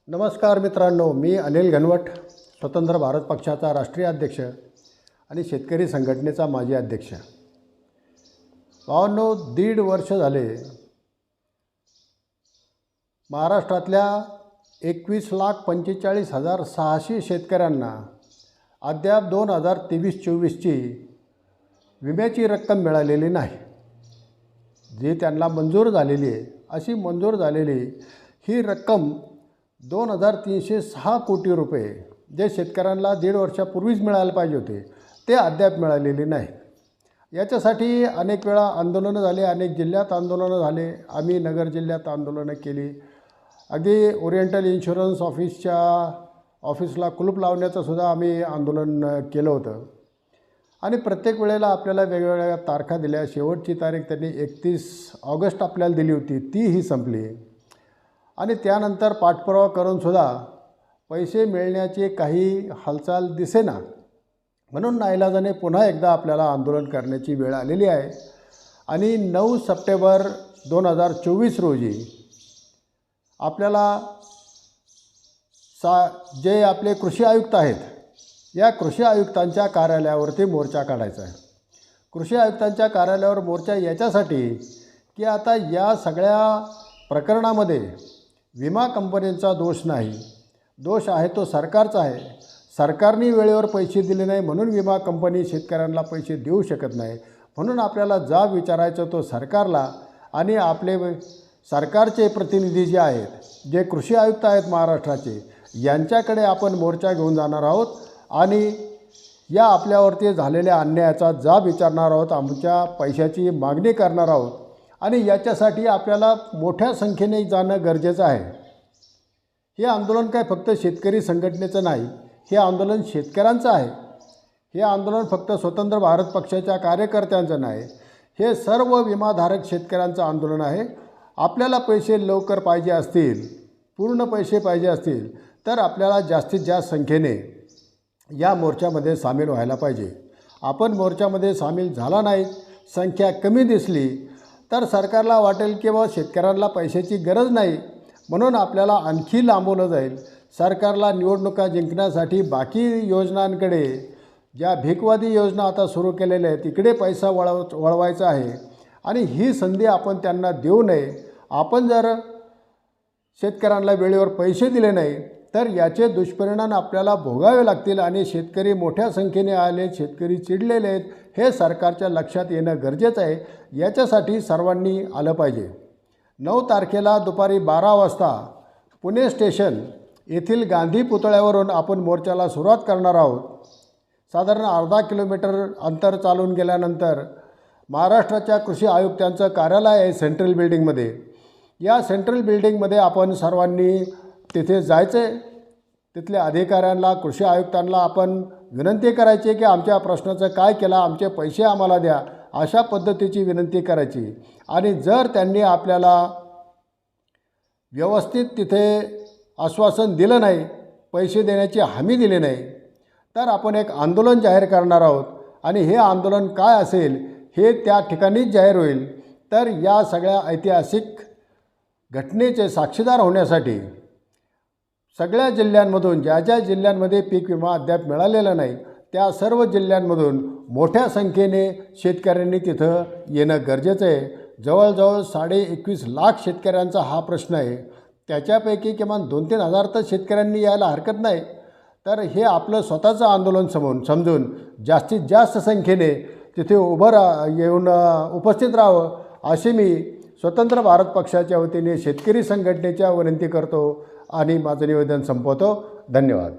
नमस्कार मित्रांनो, मी अनिल घनवट, स्वतंत्र भारत पक्षाचा राष्ट्रीय अध्यक्ष आणि शेतकरी संघटनेचा माजी अध्यक्ष। भावांनो, 1.5 वर्ष झाले महाराष्ट्रातल्या 21,45,600 शेतकऱ्यांना अद्याप 2023-24ची विम्याची रक्कम मिळालेली नाही। जी त्यांना मंजूर झालेली आहे, अशी मंजूर झालेली ही रक्कम 2,306 कोटी रुपये जे शेतकऱ्यांना 1.5 वर्षापूर्वीच मिळायला पाहिजे होते, ते अद्याप मिळालेले नाही। याच्यासाठी अनेक वेळा आंदोलनं झाले, अनेक जिल्ह्यात आंदोलनं झाले। आम्ही नगर जिल्ह्यात आंदोलनं केली, अगदी ओरिएंटल इन्शुरन्स ऑफिसला कुलूप लावण्याचं सुद्धा आम्ही आंदोलन केलं होतं। आणि प्रत्येक वेळेला आपल्याला वेगवेगळ्या तारखा दिल्या। शेवटची तारीख त्यांनी 31 ऑगस्ट आपल्याला दिली होती, तीही संपली। आणि त्यानंतर पाठपुरावा करूनसुद्धा पैसे मिळण्याची काही हालचाल दिसेना, म्हणून नाईलाजाने पुन्हा एकदा आपल्याला आंदोलन करण्याची वेळ आलेली आहे। आणि 9 सप्टेंबर 2024 रोजी आपल्याला जे आपले कृषी आयुक्त आहेत, या कृषी आयुक्तांच्या कार्यालयावरती मोर्चा काढायचा आहे। कृषी आयुक्तांच्या कार्यालयावर मोर्चा याच्यासाठी की आता या सगळ्या प्रकरणामध्ये विमा कंपन्यांचा दोष नाही, दोष आहे तो सरकारचा आहे। सरकारने वेळेवर पैसे दिले नाही म्हणून विमा कंपनी शेतकऱ्यांना पैसे देऊ शकत नाही। म्हणून आपल्याला जाब विचारायचं तो सरकारला, आणि आपले सरकारचे प्रतिनिधी जे आहेत, जे कृषी आयुक्त आहेत महाराष्ट्राचे, यांच्याकडे आपण मोर्चा घेऊन जाणार आहोत आणि या आपल्यावरती झालेल्या अन्यायाचा जाब विचारणार आहोत, आमच्या पैशाची मागणी करणार आहोत। आणि याच्यासाठी आपल्याला मोठ्या संख्येने जाणं गरजेचं आहे। हे आंदोलन काय फक्त शेतकरी संघटनेचं नाही, हे आंदोलन शेतकऱ्यांचं आहे। हे आंदोलन फक्त स्वतंत्र भारत पक्षाच्या कार्यकर्त्यांचं नाही, हे सर्व विमाधारक शेतकऱ्यांचं आंदोलन आहे। आपल्याला पैसे लवकर पाहिजे असतील, पूर्ण पैसे पाहिजे असतील, तर आपल्याला जास्तीत जास्त संख्येने या मोर्चामध्ये सामील व्हायला पाहिजे। आपण मोर्चामध्ये सामील झाला नाही, संख्या कमी दिसली, तर सरकारला वाटेल की बाबा शेतकऱ्यांना पैशाची गरज नाही, म्हणून आपल्याला आणखी लांबवलं जाईल। सरकारला निवडणुका जिंकण्यासाठी बाकी योजनांकडे, ज्या भीकवादी योजना आता सुरू केलेल्या आहेत, तिकडे पैसा वळवायचा आहे। आणि ही संधी आपण त्यांना देऊ नये। आपण जर शेतकऱ्यांना वेळेवर पैसे दिले नाही, तर याचे दुष्परिणाम आपल्याला भोगावे लागतील आणि शेतकरी मोठ्या संख्येने आले, शेतकरी चिडलेले आहेत, हे सरकारच्या लक्षात येणं गरजेचं आहे। याच्यासाठी सर्वांनी आलं पाहिजे। 9 तारखेला दुपारी 12 वाजता पुणे स्टेशन येथील गांधी पुतळ्यावरून आपण मोर्चाला सुरुवात करणार आहोत। साधारण अर्धा किलोमीटर अंतर चालून गेल्यानंतर महाराष्ट्राच्या कृषी आयुक्तांचं कार्यालय आहे सेंट्रल बिल्डिंगमध्ये। या सेंट्रल बिल्डिंगमध्ये आपण सर्वांनी तिथे जायचे। तिथल्या अधिकाऱ्यांना, कृषी आयुक्तांना आपण विनंती करायची की आमच्या प्रश्नाचं काय केलं, आमचे पैसे आम्हाला द्या, अशा पद्धतीची विनंती करायची। आणि जर त्यांनी आपल्याला व्यवस्थित तिथे आश्वासन दिलं नाही, पैसे देण्याची हमी दिली नाही, तर आपण एक आंदोलन जाहीर करणार आहोत। आणि हे आंदोलन काय असेल हे त्या ठिकाणीच जाहीर होईल। तर या सगळ्या ऐतिहासिक घटनेचे साक्षीदार होण्यासाठी सगळ्या जिल्ह्यांमधून, ज्या ज्या जिल्ह्यांमध्ये पीक विमा अद्याप मिळालेला नाही, त्या सर्व जिल्ह्यांमधून मोठ्या संख्येने शेतकऱ्यांनी तिथं येणं गरजेचं आहे। जवळजवळ 21.5 लाख शेतकऱ्यांचा हा प्रश्न आहे। त्याच्यापैकी किमान 2-3 हजार तर शेतकऱ्यांनी यायला हरकत नाही। तर हे आपलं स्वतःचं आंदोलन समजून जास्तीत जास्त संख्येने तिथे येऊन उपस्थित राहावं, अशी मी स्वतंत्र भारत पक्षाच्या वतीने शेतकरी संघटनेच्या विनंती करतो आणि माझं निवेदन संपवतो। धन्यवाद।